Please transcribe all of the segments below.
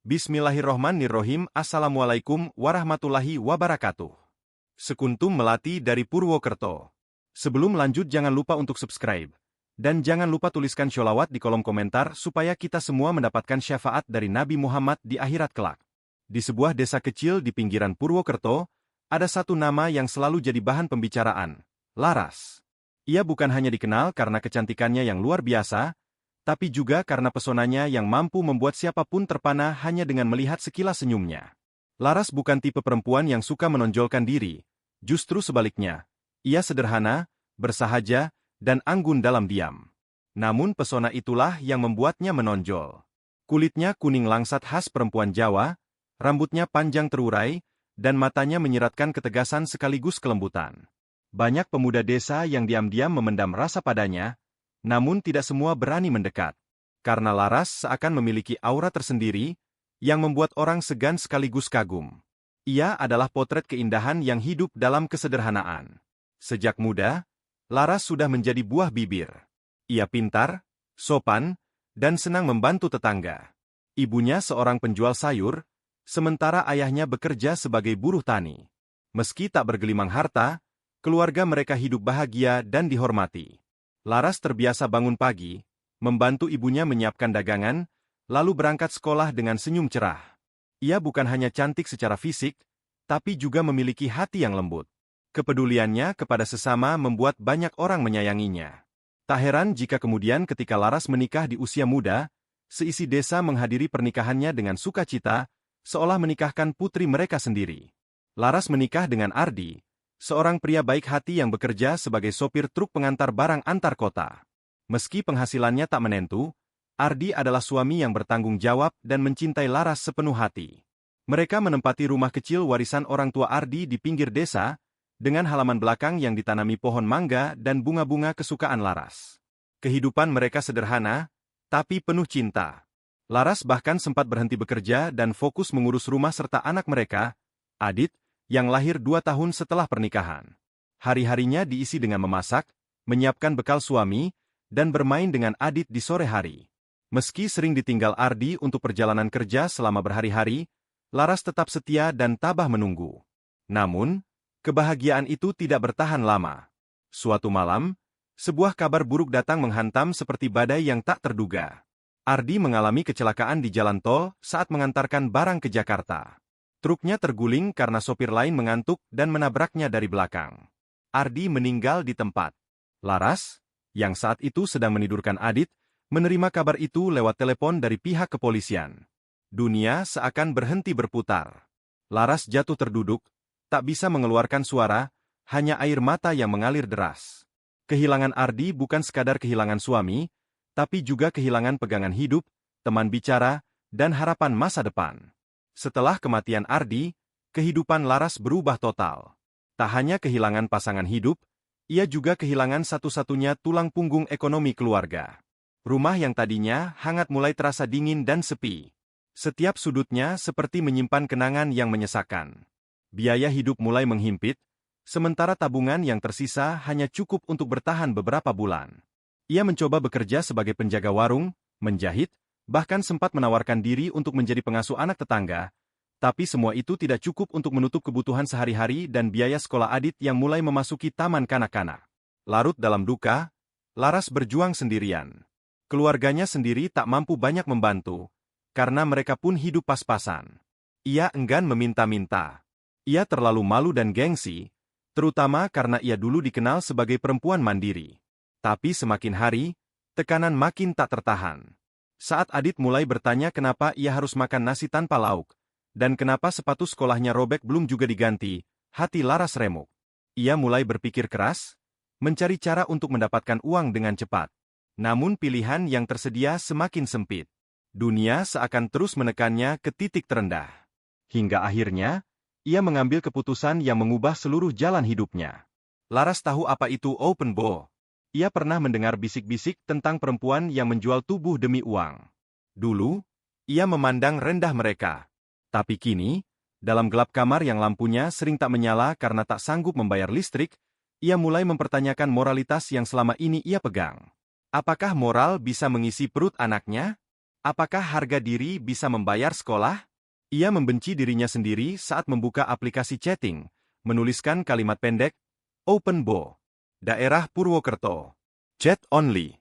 Bismillahirrohmanirrohim. Assalamualaikum warahmatullahi wabarakatuh. Sekuntum Melati dari Purwokerto. Sebelum lanjut jangan lupa untuk subscribe. Dan jangan lupa tuliskan sholawat di kolom komentar supaya kita semua mendapatkan syafaat dari Nabi Muhammad di akhirat kelak. Di sebuah desa kecil di pinggiran Purwokerto, ada satu nama yang selalu jadi bahan pembicaraan, Laras. Ia bukan hanya dikenal karena kecantikannya yang luar biasa, tapi juga karena pesonanya yang mampu membuat siapapun terpana hanya dengan melihat sekilas senyumnya. Laras bukan tipe perempuan yang suka menonjolkan diri, justru sebaliknya. Ia sederhana, bersahaja, dan anggun dalam diam. Namun pesona itulah yang membuatnya menonjol. Kulitnya kuning langsat khas perempuan Jawa, rambutnya panjang terurai, dan matanya menyiratkan ketegasan sekaligus kelembutan. Banyak pemuda desa yang diam-diam memendam rasa padanya, namun tidak semua berani mendekat. Karena Laras seakan memiliki aura tersendiri, yang membuat orang segan sekaligus kagum. Ia adalah potret keindahan yang hidup dalam kesederhanaan. Sejak muda, Laras sudah menjadi buah bibir. Ia pintar, sopan, dan senang membantu tetangga. Ibunya seorang penjual sayur, sementara ayahnya bekerja sebagai buruh tani. Meski tak bergelimang harta, keluarga mereka hidup bahagia dan dihormati. Laras terbiasa bangun pagi, membantu ibunya menyiapkan dagangan, lalu berangkat sekolah dengan senyum cerah. Ia bukan hanya cantik secara fisik, tapi juga memiliki hati yang lembut. Kepeduliannya kepada sesama membuat banyak orang menyayanginya. Tak heran jika kemudian ketika Laras menikah di usia muda, seisi desa menghadiri pernikahannya dengan sukacita, seolah menikahkan putri mereka sendiri. Laras menikah dengan Ardi, seorang pria baik hati yang bekerja sebagai sopir truk pengantar barang antar kota. Meski penghasilannya tak menentu, Ardi adalah suami yang bertanggung jawab dan mencintai Laras sepenuh hati. Mereka menempati rumah kecil warisan orang tua Ardi di pinggir desa, dengan halaman belakang yang ditanami pohon mangga dan bunga-bunga kesukaan Laras. Kehidupan mereka sederhana, tapi penuh cinta. Laras bahkan sempat berhenti bekerja dan fokus mengurus rumah serta anak mereka, Adit, yang lahir 2 tahun setelah pernikahan. Hari-harinya diisi dengan memasak, menyiapkan bekal suami, dan bermain dengan Adit di sore hari. Meski sering ditinggal Ardi untuk perjalanan kerja selama berhari-hari, Laras tetap setia dan tabah menunggu. Namun, kebahagiaan itu tidak bertahan lama. Suatu malam, sebuah kabar buruk datang menghantam seperti badai yang tak terduga. Ardi mengalami kecelakaan di jalan tol saat mengantarkan barang ke Jakarta. Truknya terguling karena sopir lain mengantuk dan menabraknya dari belakang. Ardi meninggal di tempat. Laras, yang saat itu sedang menidurkan Adit, menerima kabar itu lewat telepon dari pihak kepolisian. Dunia seakan berhenti berputar. Laras jatuh terduduk, tak bisa mengeluarkan suara, hanya air mata yang mengalir deras. Kehilangan Ardi bukan sekadar kehilangan suami, tapi juga kehilangan pegangan hidup, teman bicara, dan harapan masa depan. Setelah kematian Ardi, kehidupan Laras berubah total. Tak hanya kehilangan pasangan hidup, ia juga kehilangan satu-satunya tulang punggung ekonomi keluarga. Rumah yang tadinya hangat mulai terasa dingin dan sepi. Setiap sudutnya seperti menyimpan kenangan yang menyesakan. Biaya hidup mulai menghimpit, sementara tabungan yang tersisa hanya cukup untuk bertahan beberapa bulan. Ia mencoba bekerja sebagai penjaga warung, menjahit, bahkan sempat menawarkan diri untuk menjadi pengasuh anak tetangga, tapi semua itu tidak cukup untuk menutup kebutuhan sehari-hari dan biaya sekolah Adit yang mulai memasuki taman kanak-kanak. Larut dalam duka, Laras berjuang sendirian. Keluarganya sendiri tak mampu banyak membantu, karena mereka pun hidup pas-pasan. Ia enggan meminta-minta. Ia terlalu malu dan gengsi, terutama karena ia dulu dikenal sebagai perempuan mandiri. Tapi semakin hari, tekanan makin tak tertahan. Saat Adit mulai bertanya kenapa ia harus makan nasi tanpa lauk, dan kenapa sepatu sekolahnya robek belum juga diganti, hati Laras remuk. Ia mulai berpikir keras, mencari cara untuk mendapatkan uang dengan cepat. Namun pilihan yang tersedia semakin sempit. Dunia seakan terus menekannya ke titik terendah. Hingga akhirnya, ia mengambil keputusan yang mengubah seluruh jalan hidupnya. Laras tahu apa itu open bo. Ia pernah mendengar bisik-bisik tentang perempuan yang menjual tubuh demi uang. Dulu, ia memandang rendah mereka. Tapi kini, dalam gelap kamar yang lampunya sering tak menyala karena tak sanggup membayar listrik, ia mulai mempertanyakan moralitas yang selama ini ia pegang. Apakah moral bisa mengisi perut anaknya? Apakah harga diri bisa membayar sekolah? Ia membenci dirinya sendiri saat membuka aplikasi chatting, menuliskan kalimat pendek, Open Bo. Daerah Purwokerto. Chat only.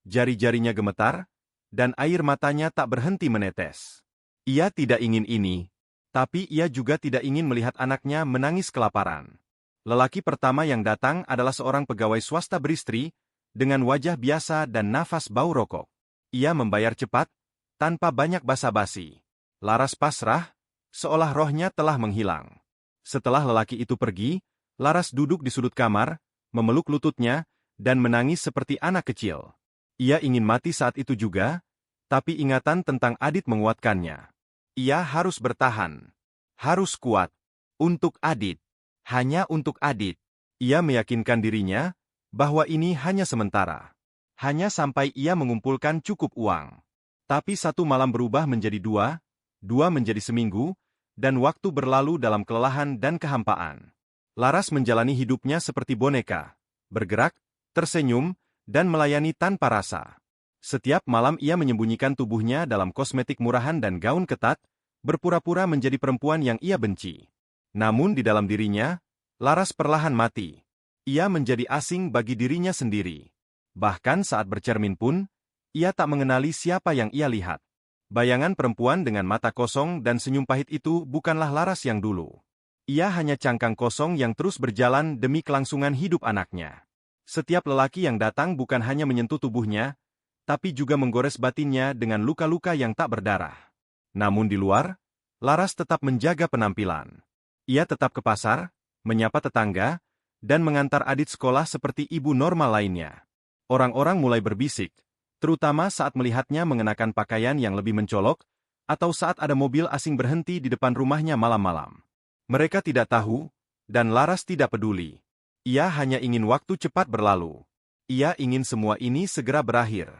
Jari-jarinya gemetar, dan air matanya tak berhenti menetes. Ia tidak ingin ini, tapi ia juga tidak ingin melihat anaknya menangis kelaparan. Lelaki pertama yang datang adalah seorang pegawai swasta beristri, dengan wajah biasa dan nafas bau rokok. Ia membayar cepat, tanpa banyak basa-basi. Laras pasrah, seolah rohnya telah menghilang. Setelah lelaki itu pergi, Laras duduk di sudut kamar, memeluk lututnya, dan menangis seperti anak kecil. Ia ingin mati saat itu juga, tapi ingatan tentang Adit menguatkannya. Ia harus bertahan. Harus kuat. Untuk Adit. Hanya untuk Adit. Ia meyakinkan dirinya bahwa ini hanya sementara. Hanya sampai ia mengumpulkan cukup uang. Tapi satu malam berubah menjadi dua menjadi seminggu, dan waktu berlalu dalam kelelahan dan kehampaan. Laras menjalani hidupnya seperti boneka, bergerak, tersenyum, dan melayani tanpa rasa. Setiap malam ia menyembunyikan tubuhnya dalam kosmetik murahan dan gaun ketat, berpura-pura menjadi perempuan yang ia benci. Namun di dalam dirinya, Laras perlahan mati. Ia menjadi asing bagi dirinya sendiri. Bahkan saat bercermin pun, ia tak mengenali siapa yang ia lihat. Bayangan perempuan dengan mata kosong dan senyum pahit itu bukanlah Laras yang dulu. Ia hanya cangkang kosong yang terus berjalan demi kelangsungan hidup anaknya. Setiap lelaki yang datang bukan hanya menyentuh tubuhnya, tapi juga menggores batinnya dengan luka-luka yang tak berdarah. Namun di luar, Laras tetap menjaga penampilan. Ia tetap ke pasar, menyapa tetangga, dan mengantar Adit sekolah seperti ibu normal lainnya. Orang-orang mulai berbisik, terutama saat melihatnya mengenakan pakaian yang lebih mencolok, atau saat ada mobil asing berhenti di depan rumahnya malam-malam. Mereka tidak tahu, dan Laras tidak peduli. Ia hanya ingin waktu cepat berlalu. Ia ingin semua ini segera berakhir.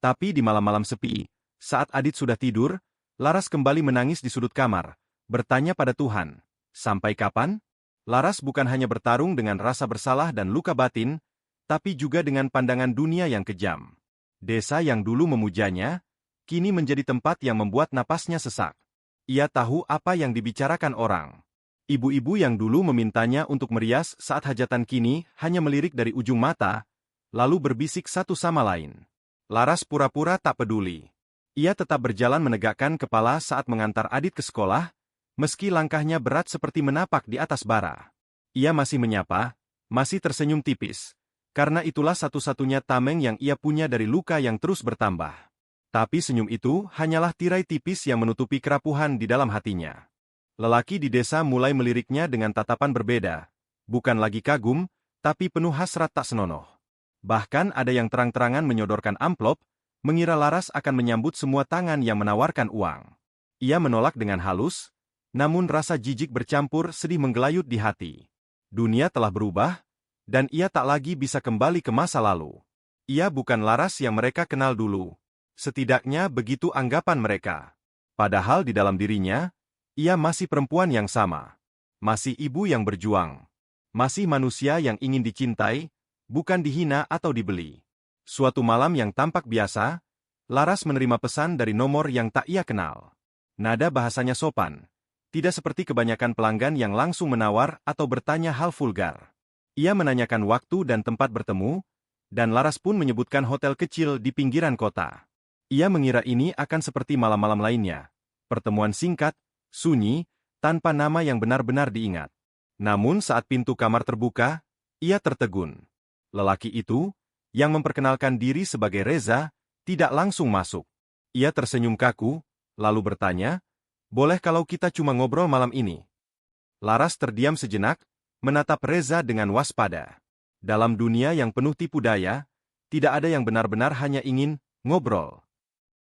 Tapi di malam-malam sepi, saat Adit sudah tidur, Laras kembali menangis di sudut kamar, bertanya pada Tuhan, sampai kapan? Laras bukan hanya bertarung dengan rasa bersalah dan luka batin, tapi juga dengan pandangan dunia yang kejam. Desa yang dulu memujanya, kini menjadi tempat yang membuat napasnya sesak. Ia tahu apa yang dibicarakan orang. Ibu-ibu yang dulu memintanya untuk merias saat hajatan kini hanya melirik dari ujung mata, lalu berbisik satu sama lain. Laras pura-pura tak peduli. Ia tetap berjalan menegakkan kepala saat mengantar Adit ke sekolah, meski langkahnya berat seperti menapak di atas bara. Ia masih menyapa, masih tersenyum tipis, karena itulah satu-satunya tameng yang ia punya dari luka yang terus bertambah. Tapi senyum itu hanyalah tirai tipis yang menutupi kerapuhan di dalam hatinya. Lelaki di desa mulai meliriknya dengan tatapan berbeda, bukan lagi kagum, tapi penuh hasrat tak senonoh. Bahkan ada yang terang-terangan menyodorkan amplop, mengira Laras akan menyambut semua tangan yang menawarkan uang. Ia menolak dengan halus, namun rasa jijik bercampur sedih menggelayut di hati. Dunia telah berubah, dan ia tak lagi bisa kembali ke masa lalu. Ia bukan Laras yang mereka kenal dulu. Setidaknya begitu anggapan mereka. Padahal di dalam dirinya, ia masih perempuan yang sama. Masih ibu yang berjuang. Masih manusia yang ingin dicintai, bukan dihina atau dibeli. Suatu malam yang tampak biasa, Laras menerima pesan dari nomor yang tak ia kenal. Nada bahasanya sopan. Tidak seperti kebanyakan pelanggan yang langsung menawar atau bertanya hal vulgar. Ia menanyakan waktu dan tempat bertemu, dan Laras pun menyebutkan hotel kecil di pinggiran kota. Ia mengira ini akan seperti malam-malam lainnya. Pertemuan singkat, sunyi, tanpa nama yang benar-benar diingat. Namun saat pintu kamar terbuka, ia tertegun. Lelaki itu, yang memperkenalkan diri sebagai Reza, tidak langsung masuk. Ia tersenyum kaku, lalu bertanya, "Boleh kalau kita cuma ngobrol malam ini?" Laras terdiam sejenak, menatap Reza dengan waspada. Dalam dunia yang penuh tipu daya, tidak ada yang benar-benar hanya ingin ngobrol.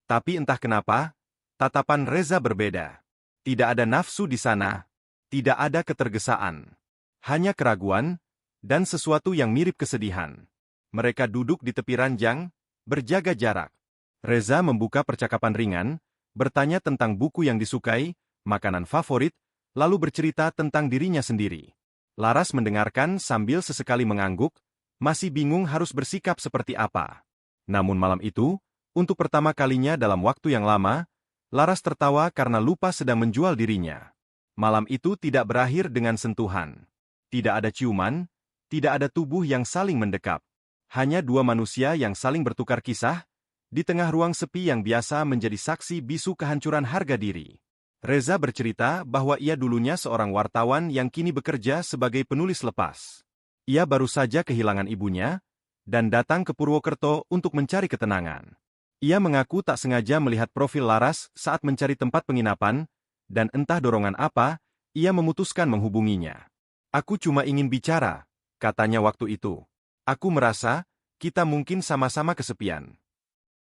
Tapi entah kenapa, tatapan Reza berbeda. Tidak ada nafsu di sana, tidak ada ketergesaan. Hanya keraguan, dan sesuatu yang mirip kesedihan. Mereka duduk di tepi ranjang, berjaga jarak. Reza membuka percakapan ringan, bertanya tentang buku yang disukai, makanan favorit, lalu bercerita tentang dirinya sendiri. Laras mendengarkan sambil sesekali mengangguk, masih bingung harus bersikap seperti apa. Namun malam itu, Untuk pertama kalinya dalam waktu yang lama, Laras tertawa karena lupa sedang menjual dirinya. Malam itu tidak berakhir dengan sentuhan. Tidak ada ciuman, tidak ada tubuh yang saling mendekap. Hanya dua manusia yang saling bertukar kisah, di tengah ruang sepi yang biasa menjadi saksi bisu kehancuran harga diri. Reza bercerita bahwa ia dulunya seorang wartawan yang kini bekerja sebagai penulis lepas. Ia baru saja kehilangan ibunya, dan datang ke Purwokerto untuk mencari ketenangan. Ia mengaku tak sengaja melihat profil Laras saat mencari tempat penginapan, dan entah dorongan apa, ia memutuskan menghubunginya. "Aku cuma ingin bicara," katanya waktu itu. "Aku merasa, kita mungkin sama-sama kesepian."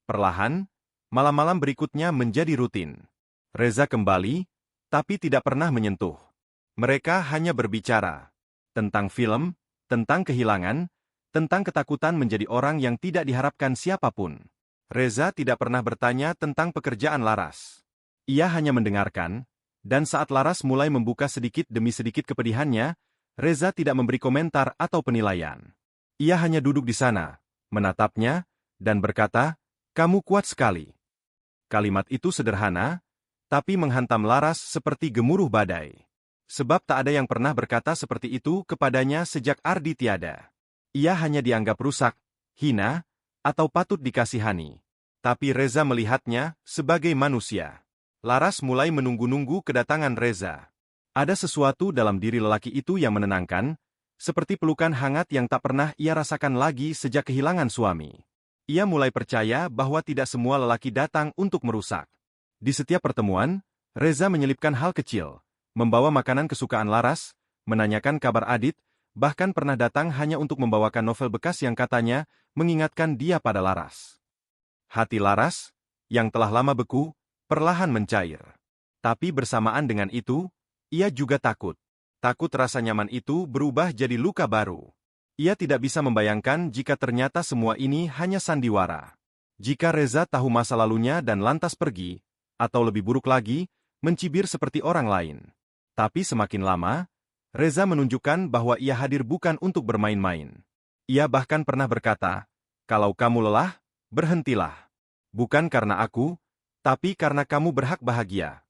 Perlahan, malam-malam berikutnya menjadi rutin. Reza kembali, tapi tidak pernah menyentuh. Mereka hanya berbicara tentang film, tentang kehilangan, tentang ketakutan menjadi orang yang tidak diharapkan siapapun. Reza tidak pernah bertanya tentang pekerjaan Laras. Ia hanya mendengarkan, dan saat Laras mulai membuka sedikit demi sedikit kepedihannya, Reza tidak memberi komentar atau penilaian. Ia hanya duduk di sana, menatapnya, dan berkata, "Kamu kuat sekali." Kalimat itu sederhana, tapi menghantam Laras seperti gemuruh badai. Sebab tak ada yang pernah berkata seperti itu kepadanya sejak Ardi tiada. Ia hanya dianggap rusak, hina, atau patut dikasihani. Tapi Reza melihatnya sebagai manusia. Laras mulai menunggu-nunggu kedatangan Reza. Ada sesuatu dalam diri lelaki itu yang menenangkan, seperti pelukan hangat yang tak pernah ia rasakan lagi sejak kehilangan suami. Ia mulai percaya bahwa tidak semua lelaki datang untuk merusak. Di setiap pertemuan, Reza menyelipkan hal kecil, membawa makanan kesukaan Laras, menanyakan kabar Adit, bahkan pernah datang hanya untuk membawakan novel bekas yang katanya mengingatkan dia pada Laras. Hati Laras, yang telah lama beku, perlahan mencair. Tapi bersamaan dengan itu, ia juga takut. Takut rasa nyaman itu berubah jadi luka baru. Ia tidak bisa membayangkan jika ternyata semua ini hanya sandiwara. Jika Reza tahu masa lalunya dan lantas pergi, atau lebih buruk lagi, mencibir seperti orang lain. Tapi semakin lama, Reza menunjukkan bahwa ia hadir bukan untuk bermain-main. Ia bahkan pernah berkata, "Kalau kamu lelah, berhentilah. Bukan karena aku, tapi karena kamu berhak bahagia."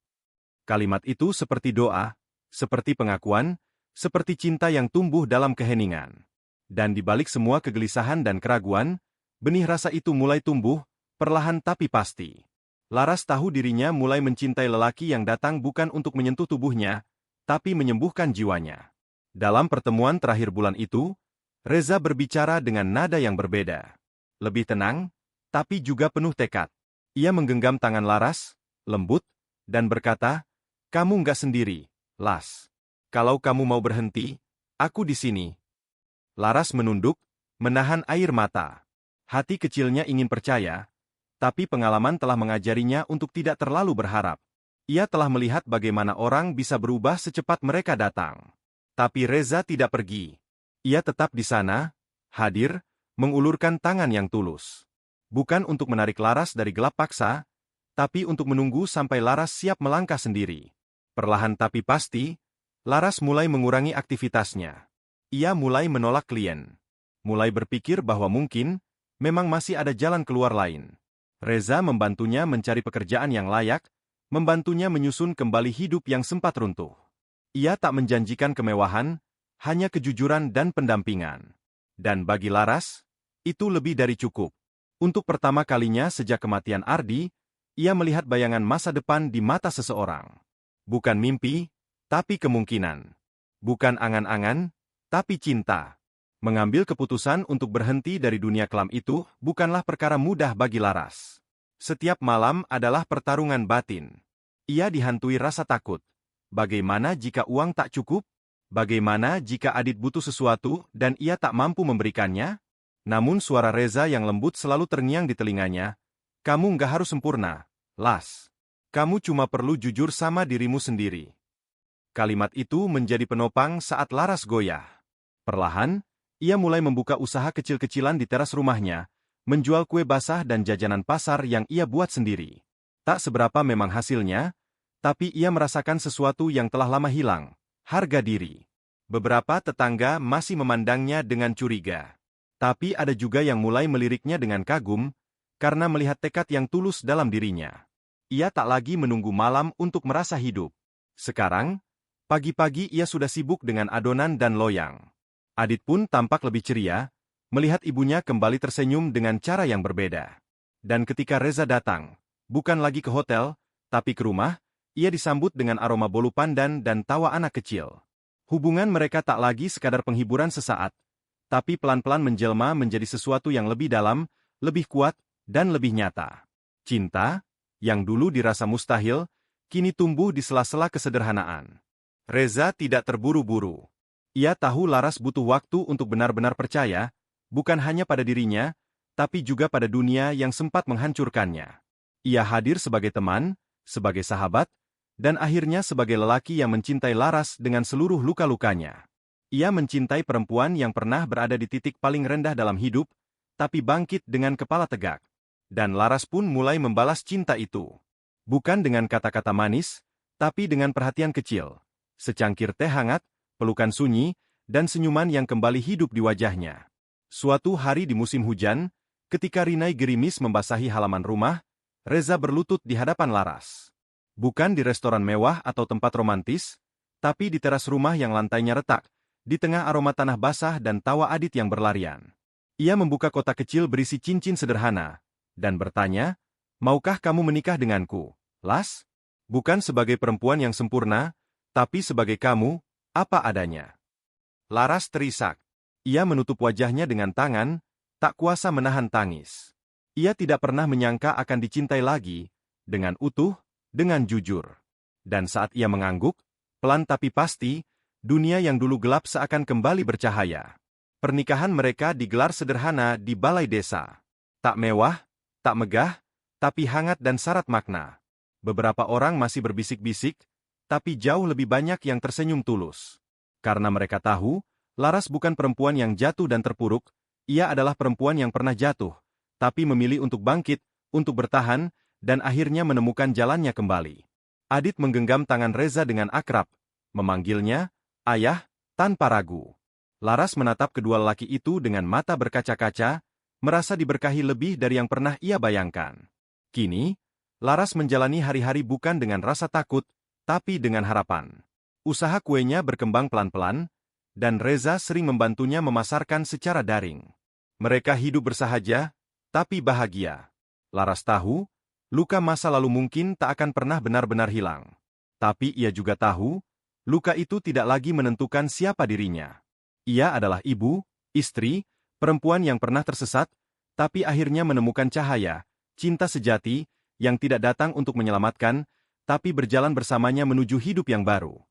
Kalimat itu seperti doa, seperti pengakuan, seperti cinta yang tumbuh dalam keheningan. Dan di balik semua kegelisahan dan keraguan, benih rasa itu mulai tumbuh, perlahan tapi pasti. Laras tahu dirinya mulai mencintai lelaki yang datang bukan untuk menyentuh tubuhnya, tapi menyembuhkan jiwanya. Dalam pertemuan terakhir bulan itu, Reza berbicara dengan nada yang berbeda. Lebih tenang, tapi juga penuh tekad. Ia menggenggam tangan Laras, lembut, dan berkata, "Kamu nggak sendiri, Las. Kalau kamu mau berhenti, aku di sini." Laras menunduk, menahan air mata. Hati kecilnya ingin percaya, tapi pengalaman telah mengajarinya untuk tidak terlalu berharap. Ia telah melihat bagaimana orang bisa berubah secepat mereka datang. Tapi Reza tidak pergi. Ia tetap di sana, hadir, mengulurkan tangan yang tulus. Bukan untuk menarik Laras dari gelap paksa, tapi untuk menunggu sampai Laras siap melangkah sendiri. Perlahan tapi pasti, Laras mulai mengurangi aktivitasnya. Ia mulai menolak klien. Mulai berpikir bahwa mungkin, memang masih ada jalan keluar lain. Reza membantunya mencari pekerjaan yang layak, membantunya menyusun kembali hidup yang sempat runtuh. Ia tak menjanjikan kemewahan, hanya kejujuran dan pendampingan. Dan bagi Laras, itu lebih dari cukup. Untuk pertama kalinya sejak kematian Ardi, ia melihat bayangan masa depan di mata seseorang. Bukan mimpi, tapi kemungkinan. Bukan angan-angan, tapi cinta. Mengambil keputusan untuk berhenti dari dunia kelam itu bukanlah perkara mudah bagi Laras. Setiap malam adalah pertarungan batin. Ia dihantui rasa takut. Bagaimana jika uang tak cukup? Bagaimana jika Adit butuh sesuatu dan ia tak mampu memberikannya? Namun suara Reza yang lembut selalu terngiang di telinganya. "Kamu nggak harus sempurna, Las. Kamu cuma perlu jujur sama dirimu sendiri." Kalimat itu menjadi penopang saat Laras goyah. Perlahan, ia mulai membuka usaha kecil-kecilan di teras rumahnya, menjual kue basah dan jajanan pasar yang ia buat sendiri. Tak seberapa memang hasilnya, tapi ia merasakan sesuatu yang telah lama hilang, harga diri. Beberapa tetangga masih memandangnya dengan curiga. Tapi ada juga yang mulai meliriknya dengan kagum, karena melihat tekad yang tulus dalam dirinya. Ia tak lagi menunggu malam untuk merasa hidup. Sekarang, pagi-pagi ia sudah sibuk dengan adonan dan loyang. Adit pun tampak lebih ceria, melihat ibunya kembali tersenyum dengan cara yang berbeda. Dan ketika Reza datang, bukan lagi ke hotel, tapi ke rumah, ia disambut dengan aroma bolu pandan dan tawa anak kecil. Hubungan mereka tak lagi sekadar penghiburan sesaat, tapi pelan-pelan menjelma menjadi sesuatu yang lebih dalam, lebih kuat, dan lebih nyata. Cinta, yang dulu dirasa mustahil, kini tumbuh di sela-sela kesederhanaan. Reza tidak terburu-buru. Ia tahu Laras butuh waktu untuk benar-benar percaya, bukan hanya pada dirinya, tapi juga pada dunia yang sempat menghancurkannya. Ia hadir sebagai teman, sebagai sahabat, dan akhirnya sebagai lelaki yang mencintai Laras dengan seluruh luka-lukanya. Ia mencintai perempuan yang pernah berada di titik paling rendah dalam hidup, tapi bangkit dengan kepala tegak. Dan Laras pun mulai membalas cinta itu. Bukan dengan kata-kata manis, tapi dengan perhatian kecil. Secangkir teh hangat, pelukan sunyi, dan senyuman yang kembali hidup di wajahnya. Suatu hari di musim hujan, ketika rinai gerimis membasahi halaman rumah, Reza berlutut di hadapan Laras. Bukan di restoran mewah atau tempat romantis, tapi di teras rumah yang lantainya retak, di tengah aroma tanah basah dan tawa Adit yang berlarian. Ia membuka kotak kecil berisi cincin sederhana, dan bertanya, "Maukah kamu menikah denganku, Las? Bukan sebagai perempuan yang sempurna, tapi sebagai kamu, apa adanya." Laras terisak. Ia menutup wajahnya dengan tangan, tak kuasa menahan tangis. Ia tidak pernah menyangka akan dicintai lagi, dengan utuh, dengan jujur. Dan saat ia mengangguk, pelan tapi pasti, dunia yang dulu gelap seakan kembali bercahaya. Pernikahan mereka digelar sederhana di balai desa. Tak mewah, tak megah, tapi hangat dan syarat makna. Beberapa orang masih berbisik-bisik, tapi jauh lebih banyak yang tersenyum tulus. Karena mereka tahu, Laras bukan perempuan yang jatuh dan terpuruk, ia adalah perempuan yang pernah jatuh, tapi memilih untuk bangkit, untuk bertahan, dan akhirnya menemukan jalannya kembali. Adit menggenggam tangan Reza dengan akrab, memanggilnya, "Ayah," tanpa ragu. Laras menatap kedua lelaki itu dengan mata berkaca-kaca, merasa diberkahi lebih dari yang pernah ia bayangkan. Kini, Laras menjalani hari-hari bukan dengan rasa takut, tapi dengan harapan. Usaha kuenya berkembang pelan-pelan, dan Reza sering membantunya memasarkan secara daring. Mereka hidup bersahaja, tapi bahagia. Laras tahu, luka masa lalu mungkin tak akan pernah benar-benar hilang. Tapi ia juga tahu, luka itu tidak lagi menentukan siapa dirinya. Ia adalah ibu, istri, perempuan yang pernah tersesat, tapi akhirnya menemukan cahaya, cinta sejati, yang tidak datang untuk menyelamatkan, tapi berjalan bersamanya menuju hidup yang baru.